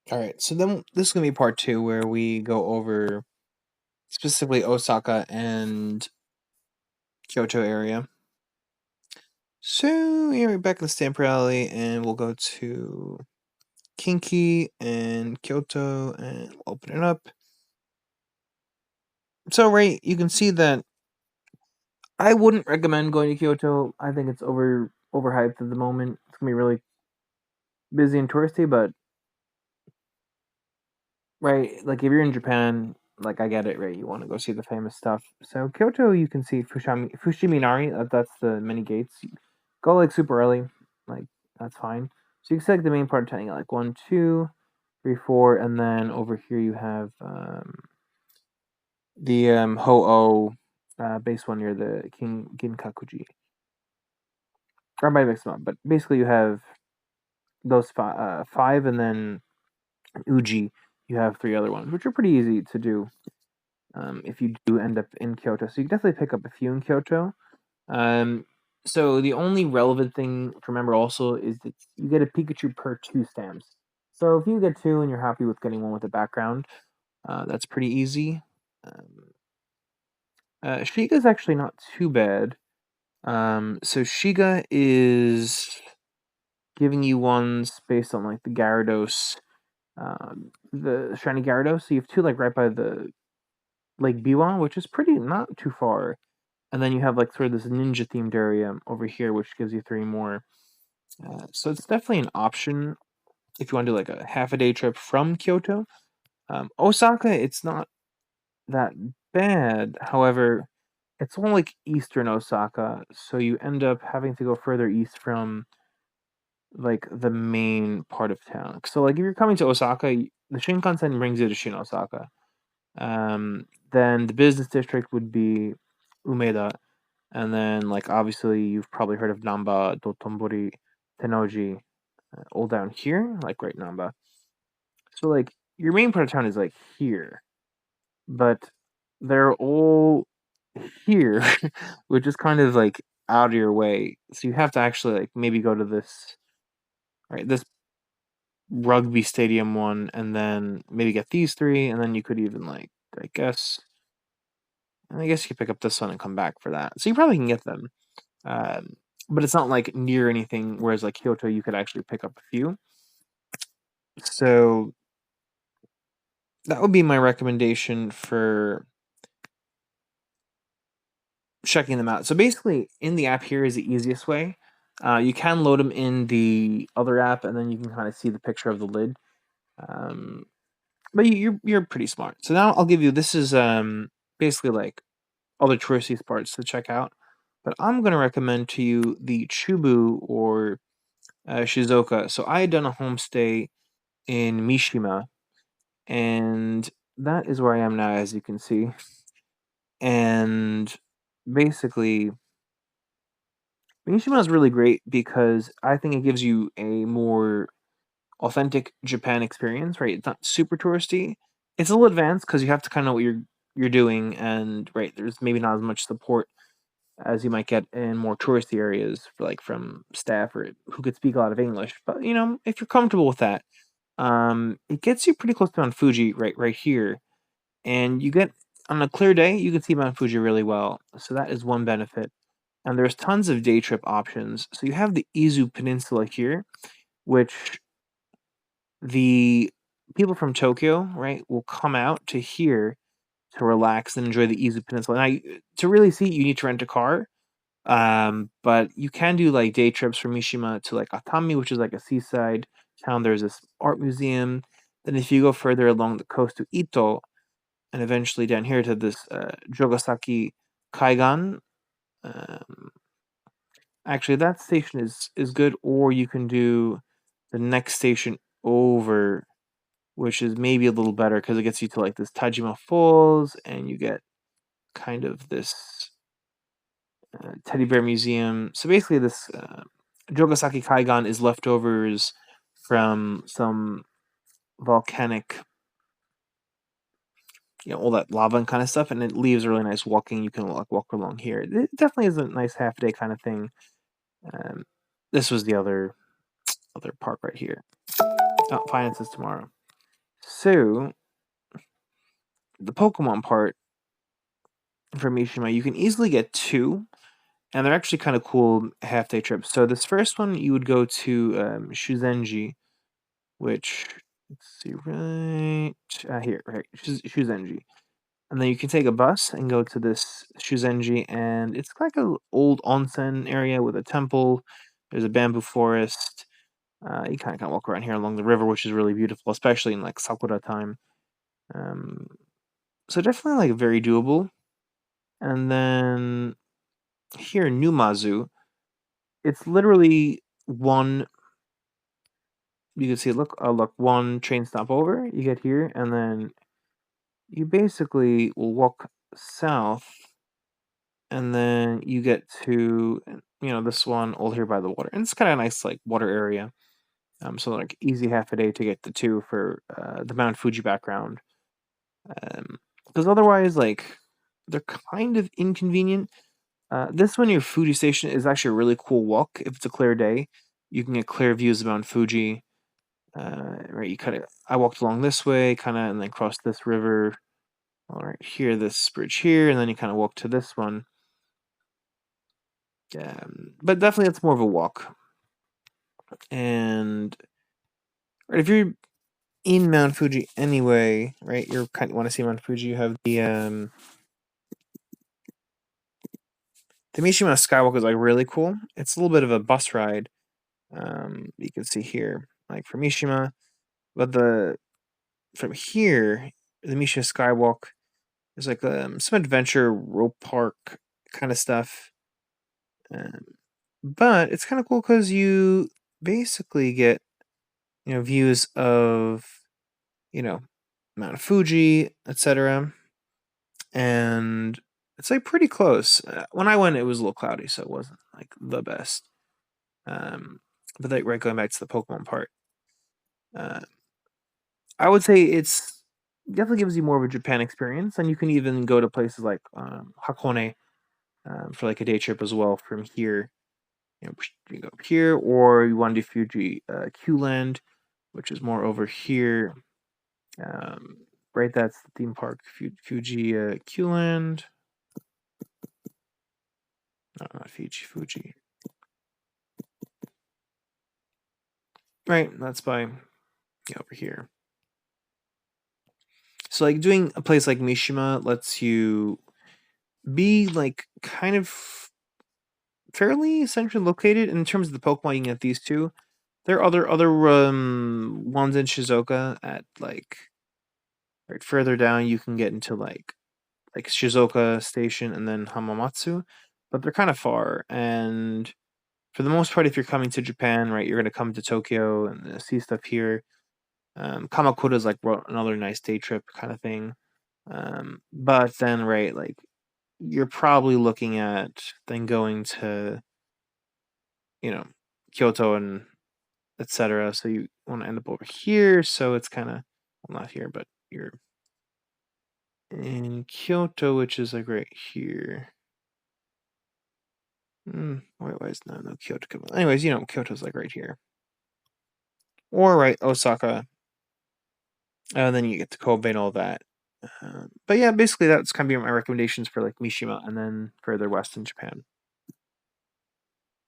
All right, so then this is going to be part 2 where we go over specifically Osaka and Kyoto area. So here we're back in the Stamp Rally, and we'll go to Kinki and Kyoto, and we'll open it up. So, right, you can see that I wouldn't recommend going to Kyoto. I think it's overhyped at the moment. It's going to be really busy and touristy, but right, like if you're in Japan, like I get it, right? You want to go see the famous stuff. So Kyoto, you can see Fushiminari. That's the many gates. Go like super early, like that's fine. So you can select the main part of town, like 1, 2, 3, 4, and then over here you have the Ho-Oh base one near the Ginkakuji. Or I might mix them up, but basically you have those five, and then Uji. You have 3 other ones, which are pretty easy to do. If you do end up in Kyoto. So you can definitely pick up a few in Kyoto. So the only relevant thing to remember also is that you get a Pikachu per 2 stamps. So if you get 2 and you're happy with getting one with a background, that's pretty easy. Shiga is actually not too bad. So Shiga is giving you ones based on like the Gyarados, the shiny Gyarados. So you have 2 like right by the Lake Biwa, which is pretty not too far. And then you have like sort of this ninja themed area over here, which gives you 3 more. So it's definitely an option if you want to do like a half a day trip from Kyoto. Osaka, it's not that bad. However, it's only like eastern Osaka, so you end up having to go further east from like the main part of town. So like if you're coming to Osaka, the Shinkansen brings you to Shin Osaka. Then the business district would be Umeda. And then, like, obviously, you've probably heard of Namba, Dotonbori, Tennoji, all down here, like right Namba. So, like, your main part of town is like here, but they're all here, which is kind of like out of your way. So you have to actually like maybe go to this, right, this rugby stadium one, and then maybe get these 3, and then you could even like, I guess you could pick up this one and come back for that. So you probably can get them. But it's not like near anything. Whereas like Kyoto, you could actually pick up a few. So that would be my recommendation for checking them out. So basically, in the app here is the easiest way. You can load them in the other app, and then you can kind of see the picture of the lid. But you're pretty smart. So now I'll give you this is basically like all the touristy parts to check out. But I'm gonna recommend to you the Chubu or Shizuoka. So I had done a homestay in Mishima, and that is where I am now, as you can see. And basically, Mishima is really great because I think it gives you a more authentic Japan experience. Right, it's not super touristy. It's a little advanced because you have to kind of know what you're doing, and right, there's maybe not as much support as you might get in more touristy areas, for, like from staff or who could speak a lot of English. But if you're comfortable with that, it gets you pretty close to Mount Fuji right here, and you get on a clear day you can see Mount Fuji really well. So that is one benefit. And there's tons of day trip options. So you have the Izu Peninsula here, which the people from Tokyo, right, will come out to here to relax and enjoy the Izu Peninsula. Now, to really see, you need to rent a car. But you can do like day trips from Mishima to like Atami, which is like a seaside town. There's this art museum. Then if you go further along the coast to Ito, and eventually down here to this Jogasaki Kaigan. Um, Actually, that station is good, or you can do the next station over, which is maybe a little better because it gets you to like this Tajima Falls, and you get kind of this teddy bear museum. So basically, this Jogasaki Kaigan is leftovers from some volcanic, all that lava and kind of stuff, and it leaves a really nice walking. You can like walk along here. It definitely is a nice half day kind of thing. This was the other park right here. Oh, finances tomorrow. So the Pokemon part for Mishima, you can easily get 2, and they're actually kind of cool half-day trips. So this first one, you would go to Shuzenji, which, let's see, here, right, Shuzenji. And then you can take a bus and go to this Shuzenji, and it's like a old onsen area with a temple. There's a bamboo forest. You kind of walk around here along the river, which is really beautiful, especially in like Sakura time. Um, so definitely like very doable. And then here in Numazu, it's literally one. You can see, look, one train stop over. You get here, and then you basically will walk south, and then you get to this one all here by the water, and it's kind of a nice like water area. So like easy half a day to get to 2 for the Mount Fuji background. Because otherwise, like they're kind of inconvenient. This one, your Fuji station, is actually a really cool walk. If it's a clear day, you can get clear views of Mount Fuji. Right, I walked along this way, kind of, and then crossed this river. All right, here, this bridge here, and then you kind of walk to this one. But definitely, it's more of a walk. And right, if you're in Mount Fuji anyway, right, you kind of want to see Mount Fuji. You have the Mishima Skywalk is like really cool. It's a little bit of a bus ride. You can see here, like from Mishima, but from here, the Mishima Skywalk, there's like some adventure rope park kind of stuff. But it's kind of cool because you basically get views of Mount Fuji, etc. And it's like pretty close. When I went, it was a little cloudy, so it wasn't like the best. But like right, going back to the Pokemon part, uh, I would say it's definitely gives you more of a Japan experience, and you can even go to places like Hakone for like a day trip as well from here. You go here, or you want to do Fuji Q Land, which is more over here. Right, that's the theme park, Fuji Q Land. No, not Fuji. Right, that's by over here. So like doing a place like Mishima lets you be like kind of fairly centrally located in terms of the Pokemon. You can get these 2. There are other ones in Shizuoka at like right further down. You can get into like Shizuoka Station and then Hamamatsu, but they're kind of far. And for the most part, if you're coming to Japan, right, you're going to come to Tokyo and see stuff here. Kamakura is like another nice day trip kind of thing. But then, right, like you're probably looking at then going to, Kyoto and etc. So you want to end up over here. So it's kind of, well, not here, but you're in Kyoto, which is like right here. Why is no Kyoto coming? Anyways, Kyoto's like right here. Or right, Osaka. And then you get to Kobe and all that. But yeah, basically that's kind of my recommendations for like Mishima and then further west in Japan.